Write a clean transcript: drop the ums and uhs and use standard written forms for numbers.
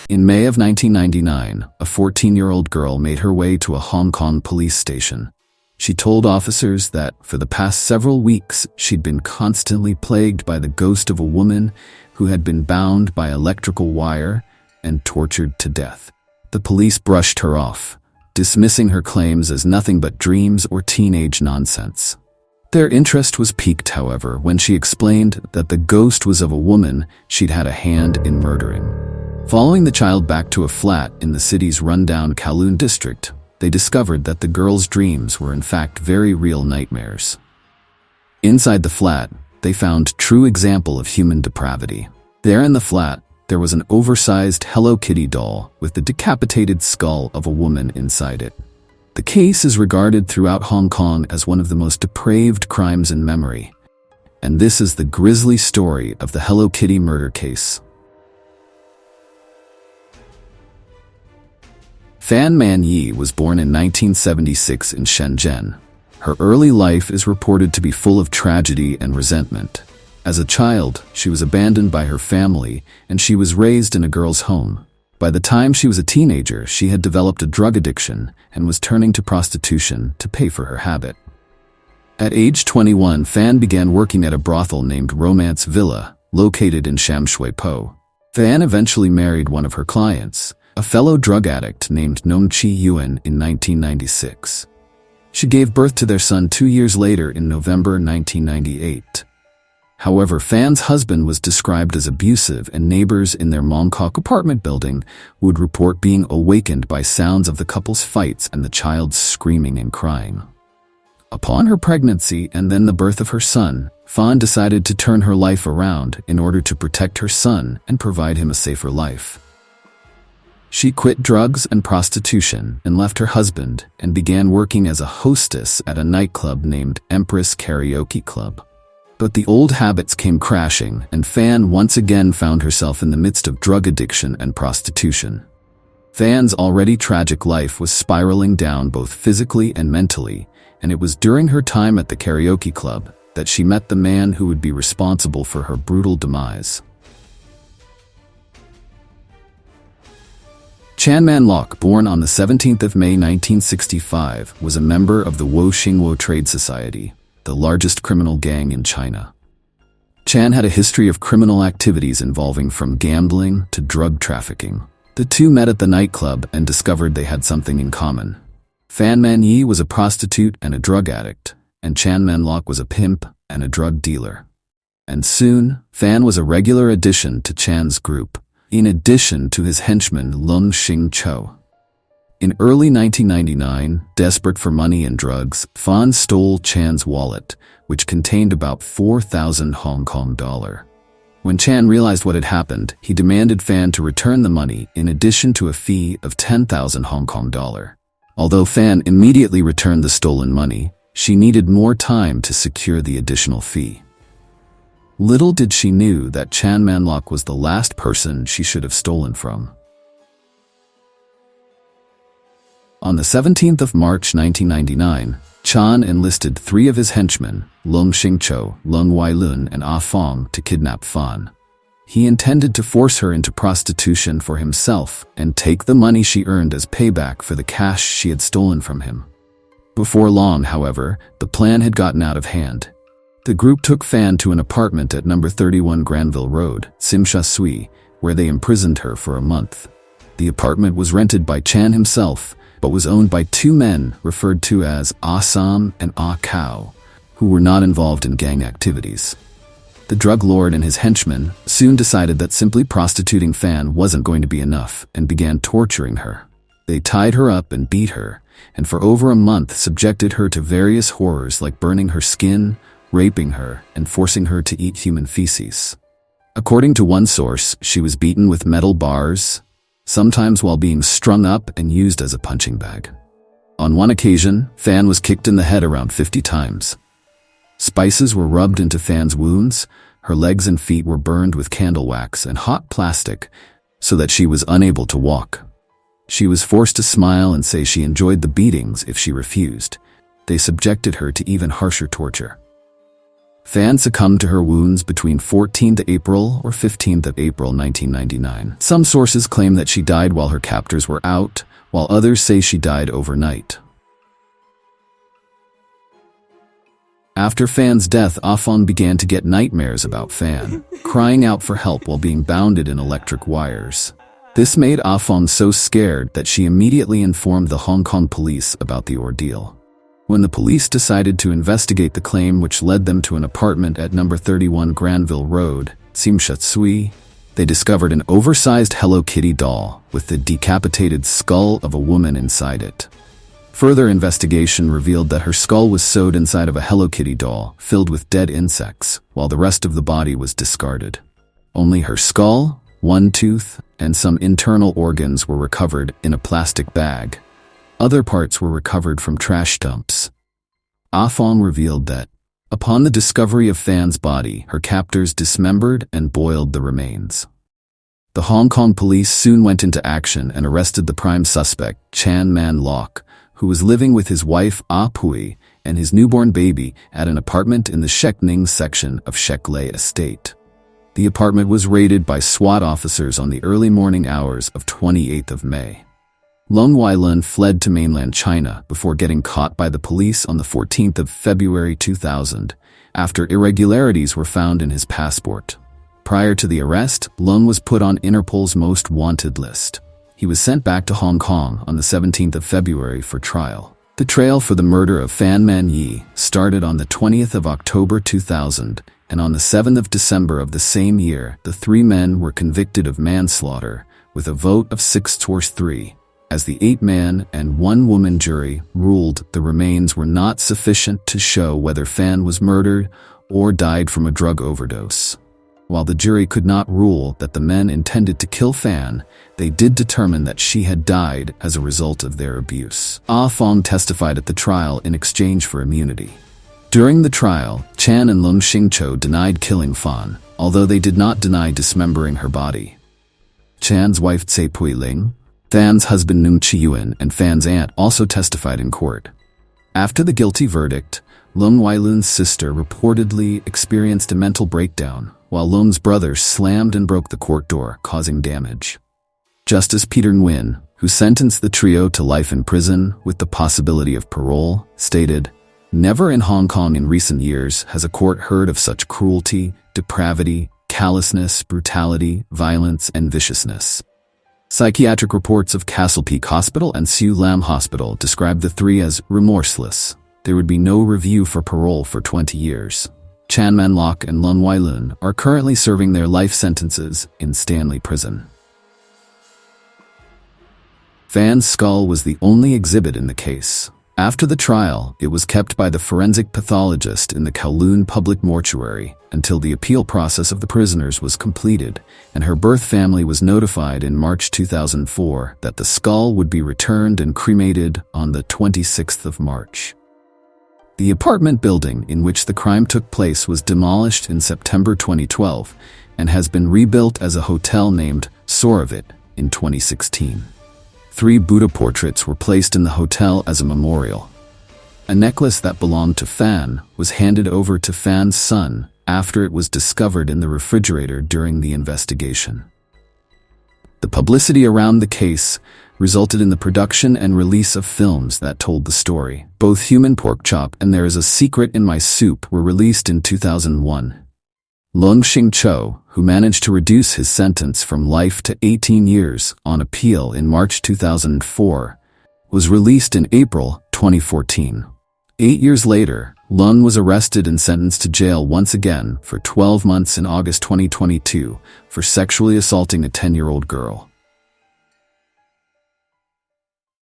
In May of 1999, a 14-year-old girl made her way to a Hong Kong police station. She told officers that, for the past several weeks, she'd been constantly plagued by the ghost of a woman who had been bound by electrical wire and tortured to death. The police brushed her off, dismissing her claims as nothing but dreams or teenage nonsense. Their interest was piqued, however, when she explained that the ghost was of a woman she'd had a hand in murdering. Following the child back to a flat in the city's rundown Kowloon district, they discovered that the girl's dreams were in fact very real nightmares. Inside the flat, they found true example of human depravity. There in the flat, there was an oversized Hello Kitty doll with the decapitated skull of a woman inside it. The case is regarded throughout Hong Kong as one of the most depraved crimes in memory. And this is the grisly story of the Hello Kitty murder case. Fan Man-yi was born in 1976 in Shenzhen. Her early life is reported to be full of tragedy and resentment. As a child, she was abandoned by her family, and she was raised in a girls' home. By the time she was a teenager, she had developed a drug addiction and was turning to prostitution to pay for her habit. At age 21, Fan began working at a brothel named Romance Villa, located in Sham Shui Po. Fan eventually married one of her clients, a fellow drug addict named Nong Chi Yuan, in 1996. She gave birth to their son 2 years later in November 1998. However, Fan's husband was described as abusive, and neighbors in their Mongkok apartment building would report being awakened by sounds of the couple's fights and the child's screaming and crying. Upon her pregnancy and then the birth of her son, Fan decided to turn her life around in order to protect her son and provide him a safer life. She quit drugs and prostitution and left her husband and began working as a hostess at a nightclub named Empress Karaoke Club. But the old habits came crashing, and Fan once again found herself in the midst of drug addiction and prostitution. Fan's already tragic life was spiraling down both physically and mentally, and it was during her time at the karaoke club that she met the man who would be responsible for her brutal demise. Chan Man Lok, born on the 17th of May 1965, was a member of the Wo Xingwo Trade Society, the largest criminal gang in China. Chan had a history of criminal activities involving from gambling to drug trafficking. The two met at the nightclub and discovered they had something in common. Fan Man-yi was a prostitute and a drug addict, and Chan Man Lok was a pimp and a drug dealer. And soon, Fan was a regular addition to Chan's group, in addition to his henchman Lung Xing Cho. In early 1999, desperate for money and drugs, Fan stole Chan's wallet, which contained about 4,000 Hong Kong dollar. When Chan realized what had happened, he demanded Fan to return the money in addition to a fee of 10,000 Hong Kong dollar. Although Fan immediately returned the stolen money, she needed more time to secure the additional fee. Little did she knew that Chan Man Lok was the last person she should have stolen from. On the 17th of March 1999, Chan enlisted 3 of his henchmen, Lung Xingcho, Lung Wailun, and Ah Fong, to kidnap Fan. He intended to force her into prostitution for himself and take the money she earned as payback for the cash she had stolen from him. Before long, however, the plan had gotten out of hand. The group took Fan to an apartment at number 31 Granville Road, Tsim Sha Tsui, where they imprisoned her for a month. The apartment was rented by Chan himself, but was owned by 2 men referred to as Ah Sam and Ah Kao, who were not involved in gang activities. The drug lord and his henchmen soon decided that simply prostituting Fan wasn't going to be enough and began torturing her. They tied her up and beat her, and for over a month subjected her to various horrors like burning her skin, raping her, and forcing her to eat human feces. According to one source, she was beaten with metal bars, sometimes while being strung up and used as a punching bag. On one occasion, Fan was kicked in the head around 50 times. Spices were rubbed into Fan's wounds, her legs and feet were burned with candle wax and hot plastic so that she was unable to walk. She was forced to smile and say she enjoyed the beatings if she refused. They subjected her to even harsher torture. Fan succumbed to her wounds between 14th April or 15th of April 1999. Some sources claim that she died while her captors were out, while others say she died overnight. After Fan's death, Ah Fong began to get nightmares about Fan, crying out for help while being bounded in electric wires. This made Ah Fong so scared that she immediately informed the Hong Kong police about the ordeal. When the police decided to investigate the claim, which led them to an apartment at number 31 Granville Road, Tsim Sha Tsui, they discovered an oversized Hello Kitty doll with the decapitated skull of a woman inside it. Further investigation revealed that her skull was sewed inside of a Hello Kitty doll filled with dead insects, while the rest of the body was discarded. Only her skull, one tooth, and some internal organs were recovered in a plastic bag. Other parts were recovered from trash dumps. Ah Fong revealed that, upon the discovery of Fan's body, her captors dismembered and boiled the remains. The Hong Kong police soon went into action and arrested the prime suspect, Chan Man Lok, who was living with his wife Ah Pui and his newborn baby at an apartment in the Shek Ning section of Shek Lei Estate. The apartment was raided by SWAT officers on the early morning hours of 28th of May. Lung Weilun fled to mainland China before getting caught by the police on the 14th of February 2000, after irregularities were found in his passport. Prior to the arrest, Lung was put on Interpol's most wanted list. He was sent back to Hong Kong on the 17th of February for trial. The trail for the murder of Fan Man Yi started on the 20th of October 2000, and on the 7th of December of the same year, the three men were convicted of manslaughter with a vote of 6-3. As the 8-man and 1-woman jury ruled the remains were not sufficient to show whether Fan was murdered or died from a drug overdose. While the jury could not rule that the men intended to kill Fan, they did determine that she had died as a result of their abuse. Ah Fong testified at the trial in exchange for immunity. During the trial, Chan and Lung Xingqiu denied killing Fan, although they did not deny dismembering her body. Chan's wife Tsai Pui Ling, Fan's husband Nung Chi-yuan, and Fan's aunt also testified in court. After the guilty verdict, Lung Weilun's sister reportedly experienced a mental breakdown, while Lung's brother slammed and broke the court door, causing damage. Justice Peter Nguyen, who sentenced the trio to life in prison with the possibility of parole, stated, "Never in Hong Kong in recent years has a court heard of such cruelty, depravity, callousness, brutality, violence, and viciousness." Psychiatric reports of Castle Peak Hospital and Siu Lam Hospital described the three as remorseless. There would be no review for parole for 20 years. Chan Man Lok and Lung Weilun are currently serving their life sentences in Stanley Prison. Fan's skull was the only exhibit in the case. After the trial, it was kept by the forensic pathologist in the Kowloon Public Mortuary until the appeal process of the prisoners was completed, and her birth family was notified in March 2004 that the skull would be returned and cremated on the 26th of March. The apartment building in which the crime took place was demolished in September 2012 and has been rebuilt as a hotel named Soravit in 2016. 3 Buddha portraits were placed in the hotel as a memorial. A necklace that belonged to Fan was handed over to Fan's son after it was discovered in the refrigerator during the investigation. The publicity around the case resulted in the production and release of films that told the story. Both Human Pork Chop and There Is a Secret in My Soup were released in 2001. Lung Xingqiu, who managed to reduce his sentence from life to 18 years on appeal in March 2004, was released in April 2014. 8 years later, Lung was arrested and sentenced to jail once again for 12 months in August 2022 for sexually assaulting a 10-year-old girl.